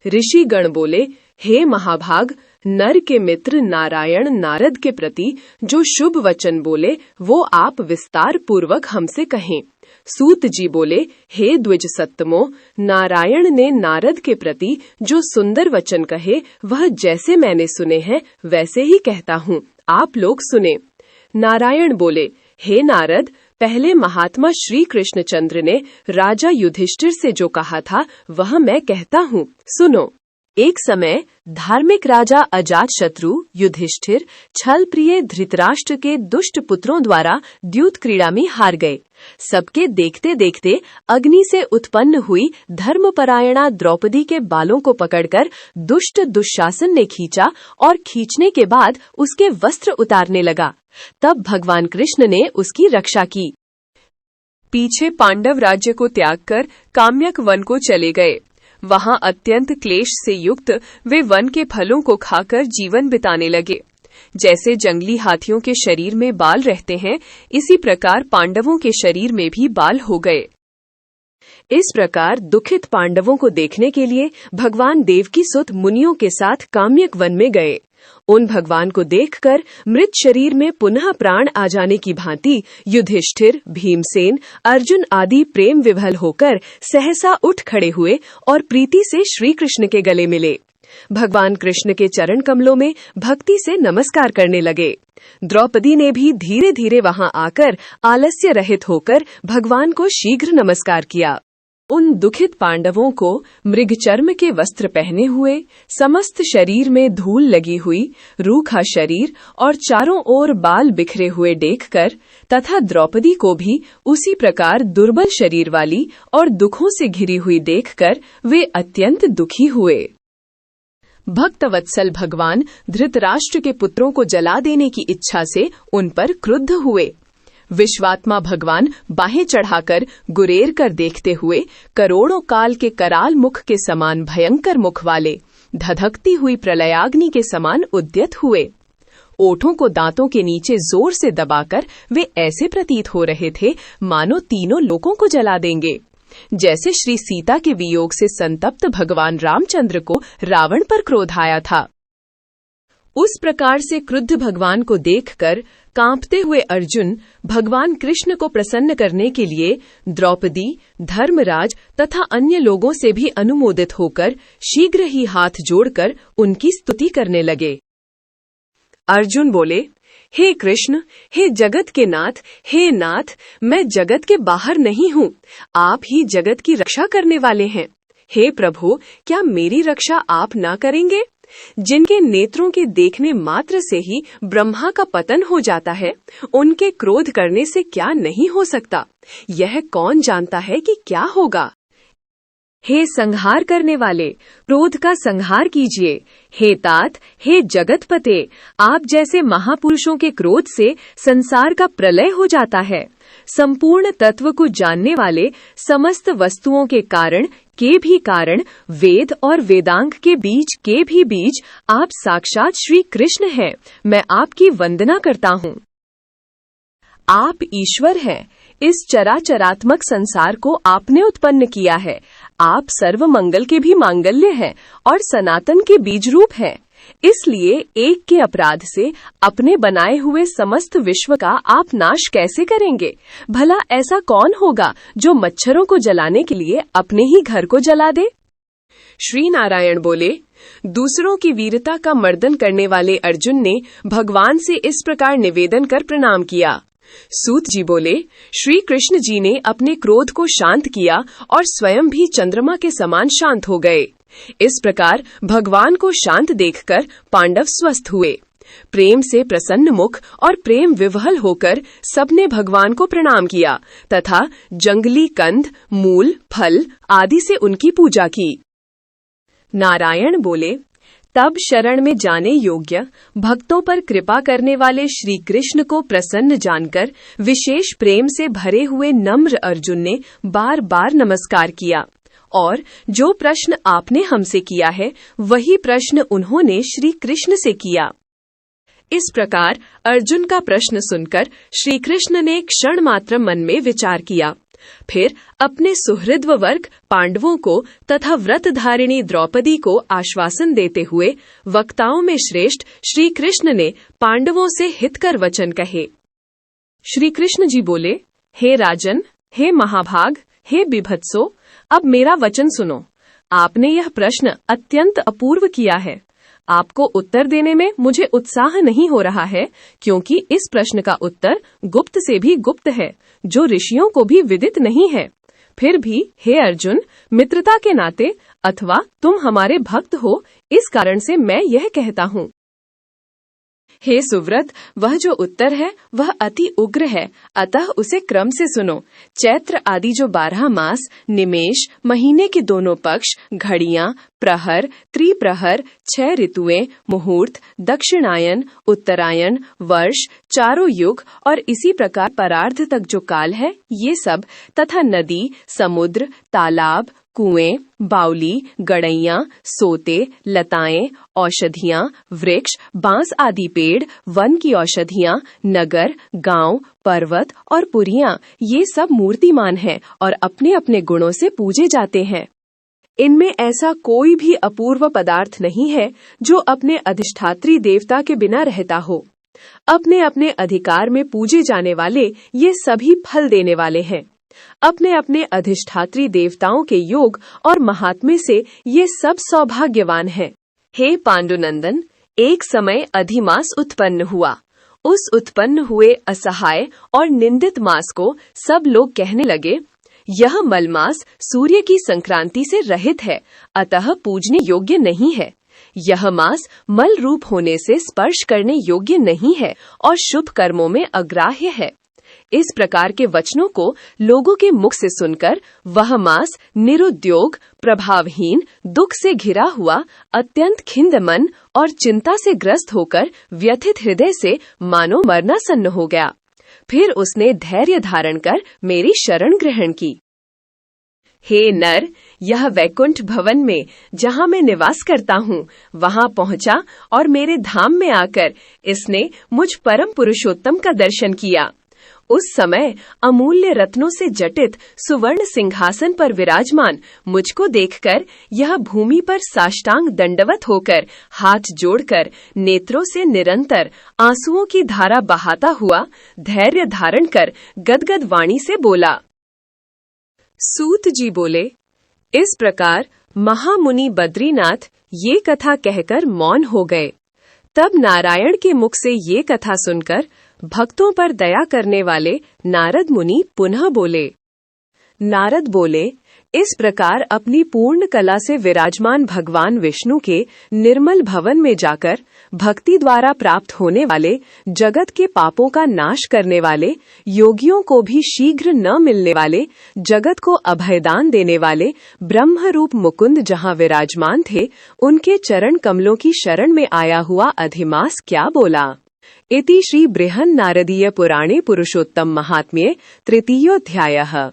ऋषि गण बोले, हे महाभाग, नर के मित्र नारायण नारद के प्रति जो शुभ वचन बोले वो आप विस्तार पूर्वक हमसे कहें। सूत जी बोले, हे द्विज सत्तमो, नारायण ने नारद के प्रति जो सुंदर वचन कहे वह जैसे मैंने सुने हैं वैसे ही कहता हूँ, आप लोग सुने। नारायण बोले, हे नारद, पहले महात्मा श्री कृष्णचंद्र ने राजा युधिष्ठिर से जो कहा था वह मैं कहता हूँ, सुनो। एक समय धार्मिक राजा अजातशत्रु युधिष्ठिर छल प्रिय धृतराष्ट्र के दुष्ट पुत्रों द्वारा द्यूत क्रीड़ा में हार गए। सबके देखते देखते अग्नि से उत्पन्न हुई धर्मपरायणा द्रौपदी के बालों को पकड़कर दुष्ट दुशासन ने खींचा और खींचने के बाद उसके वस्त्र उतारने लगा। तब भगवान कृष्ण ने उसकी रक्षा की। पीछे पांडव राज्य को त्याग कर काम्यक वन को चले गए। वहां अत्यंत क्लेश से युक्त वे वन के फलों को खाकर जीवन बिताने लगे। जैसे जंगली हाथियों के शरीर में बाल रहते हैं, इसी प्रकार पांडवों के शरीर में भी बाल हो गए। इस प्रकार दुखित पांडवों को देखने के लिए भगवान देवकी सुत मुनियों के साथ काम्यक वन में गए। उन भगवान को देखकर मृत शरीर में पुनः प्राण आ जाने की भांति युधिष्ठिर, भीमसेन, अर्जुन आदि प्रेम विभल होकर सहसा उठ खड़े हुए और प्रीति से श्री कृष्ण के गले मिले। भगवान कृष्ण के चरण कमलों में भक्ति से नमस्कार करने लगे। द्रौपदी ने भी धीरे धीरे वहां आकर आलस्य रहित होकर भगवान को शीघ्र नमस्कार किया। उन दुखित पांडवों को मृगचर्म के वस्त्र पहने हुए, समस्त शरीर में धूल लगी हुई, रूखा शरीर और चारों ओर बाल बिखरे हुए देखकर तथा द्रौपदी को भी उसी प्रकार दुर्बल शरीर वाली और दुखों से घिरी हुई देखकर वे अत्यंत दुखी हुए। भक्तवत्सल भगवान धृतराष्ट्र के पुत्रों को जला देने की इच्छा से उन पर क्रुद्ध हुए। विश्वात्मा भगवान बाहें चढ़ाकर गुरेर कर देखते हुए करोड़ों काल के कराल मुख के समान भयंकर मुख वाले धधकती हुई प्रलयाग्नि के समान उद्यत हुए। ओठों को दांतों के नीचे जोर से दबाकर वे ऐसे प्रतीत हो रहे थे मानो तीनों लोकों को जला देंगे। जैसे श्री सीता के वियोग से संतप्त भगवान रामचंद्र को रावण पर क्रोध आया था। उस प्रकार से क्रुद्ध भगवान को देखकर कांपते हुए अर्जुन भगवान कृष्ण को प्रसन्न करने के लिए द्रौपदी, धर्मराज तथा अन्य लोगों से भी अनुमोदित होकर शीघ्र ही हाथ जोड़कर उनकी स्तुति करने लगे। अर्जुन बोले, हे कृष्ण, हे जगत के नाथ, हे नाथ, मैं जगत के बाहर नहीं हूँ, आप ही जगत की रक्षा करने वाले हैं। हे प्रभु, क्या मेरी रक्षा आप ना करेंगे? जिनके नेत्रों के देखने मात्र से ही ब्रह्मा का पतन हो जाता है, उनके क्रोध करने से क्या नहीं हो सकता, यह कौन जानता है कि क्या होगा। हे संहार करने वाले, क्रोध का संहार कीजिए। हे तात, हे जगतपते, आप जैसे महापुरुषों के क्रोध से संसार का प्रलय हो जाता है। संपूर्ण तत्व को जानने वाले, समस्त वस्तुओं के कारण के भी कारण, वेद और वेदांग के बीज के भी बीज आप साक्षात श्री कृष्ण हैं। मैं आपकी वंदना करता हूँ। आप ईश्वर हैं। इस चराचरात्मक संसार को आपने उत्पन्न किया है। आप सर्व मंगल के भी मांगल्य हैं और सनातन के बीज रूप हैं। इसलिए एक के अपराध से अपने बनाए हुए समस्त विश्व का आप नाश कैसे करेंगे? भला ऐसा कौन होगा जो मच्छरों को जलाने के लिए अपने ही घर को जला दे? श्री नारायण बोले, दूसरों की वीरता का मर्दन करने वाले अर्जुन ने भगवान से इस प्रकार निवेदन कर प्रणाम किया। सूत जी बोले, श्री कृष्ण जी ने अपने क्रोध को शांत किया और स्वयं भी चंद्रमा के समान शांत हो गए। इस प्रकार भगवान को शांत देखकर पांडव स्वस्थ हुए। प्रेम से प्रसन्न मुख और प्रेम विवहल होकर सबने भगवान को प्रणाम किया तथा जंगली कंद, मूल, फल आदि से उनकी पूजा की। नारायण बोले, तब शरण में जाने योग्य भक्तों पर कृपा करने वाले श्री कृष्ण को प्रसन्न जानकर विशेष प्रेम से भरे हुए नम्र अर्जुन ने बार बार नमस्कार किया और जो प्रश्न आपने हमसे किया है वही प्रश्न उन्होंने श्री कृष्ण से किया। इस प्रकार अर्जुन का प्रश्न सुनकर श्री कृष्ण ने क्षण मात्र मन में विचार किया फिर अपने सुहृद्व वर्ग पांडवों को तथा व्रतधारिणी द्रौपदी को आश्वासन देते हुए वक्ताओं में श्रेष्ठ श्री कृष्ण ने पांडवों से हितकर वचन कहे। श्री कृष्ण जी बोले, हे राजन, हे महाभाग, हे बिभत्सो, अब मेरा वचन सुनो। आपने यह प्रश्न अत्यंत अपूर्व किया है। आपको उत्तर देने में मुझे उत्साह नहीं हो रहा है, क्योंकि इस प्रश्न का उत्तर गुप्त से भी गुप्त है, जो ऋषियों को भी विदित नहीं है। फिर भी हे अर्जुन, मित्रता के नाते अथवा तुम हमारे भक्त हो, इस कारण से मैं यह कहता हूँ। हे सुव्रत, वह जो उत्तर है वह अति उग्र है, अतः उसे क्रम से सुनो। चैत्र आदि जो 12 मास, निमेष, महीने के दोनों पक्ष, घड़ियां, प्रहर, त्रिप्रहर, 6 ऋतुएं, मुहूर्त, दक्षिणायन, उत्तरायण, वर्ष, चारों युग और इसी प्रकार परार्ध तक जो काल है, ये सब तथा नदी, समुद्र, तालाब, कुएं, बावली, गड़ैयां, सोते, लताएं, औषधियां, वृक्ष, बांस आदि पेड़, वन की औषधियां, नगर, गांव, पर्वत और पुरियां, ये सब मूर्तिमान हैं और अपने अपने गुणों से पूजे जाते हैं। इनमें ऐसा कोई भी अपूर्व पदार्थ नहीं है जो अपने अधिष्ठात्री देवता के बिना रहता हो। अपने अपने अधिकार में पूजे जाने वाले ये सभी फल देने वाले हैं। अपने अपने अधिष्ठात्री देवताओं के योग और महात्म्य से ये सब सौभाग्यवान हैं। हे पांडुनंदन, एक समय अधिमास उत्पन्न हुआ। उस उत्पन्न हुए असहाय और निंदित मास को सब लोग कहने लगे, यह मलमास सूर्य की संक्रांति से रहित है, अतः पूजने योग्य नहीं है। यह मास मल रूप होने से स्पर्श करने योग्य नहीं है और शुभ कर्मों में अग्राह्य है। इस प्रकार के वचनों को लोगों के मुख से सुनकर वह मास निरुद्योग, प्रभावहीन, दुख से घिरा हुआ, अत्यंत खिन्न मन और चिंता से ग्रस्त होकर व्यथित हृदय से मानो मरणासन्न हो गया। फिर उसने धैर्य धारण कर मेरी शरण ग्रहण की। हे नर, यह वैकुंठ भवन में जहाँ मैं निवास करता हूँ, वहाँ पहुँचा और मेरे धाम में आकर इसने मुझ परम पुरुषोत्तम का दर्शन किया। उस समय अमूल्य रत्नों से जटित सुवर्ण सिंहासन पर विराजमान मुझको देखकर यह भूमि पर साष्टांग दंडवत होकर हाथ जोड़कर नेत्रों से निरंतर आंसुओं की धारा बहाता हुआ धैर्य धारण कर गदगद वाणी से बोला। सूत जी बोले, इस प्रकार महामुनि बद्रीनाथ ये कथा कहकर मौन हो गए। तब नारायण के मुख से ये कथा सुनकर भक्तों पर दया करने वाले नारद मुनि पुनः बोले। नारद बोले, इस प्रकार अपनी पूर्ण कला से विराजमान भगवान विष्णु के निर्मल भवन में जाकर भक्ति द्वारा प्राप्त होने वाले जगत के पापों का नाश करने वाले, योगियों को भी शीघ्र न मिलने वाले, जगत को अभयदान देने वाले ब्रह्म रूप मुकुंद जहाँ विराजमान थे, उनके चरण कमलों की शरण में आया हुआ अधिमास क्या बोला। इति श्री बृहन्नारदीय पुराणे पुरुषोत्तम महात्म्ये तृतीयोऽध्यायः।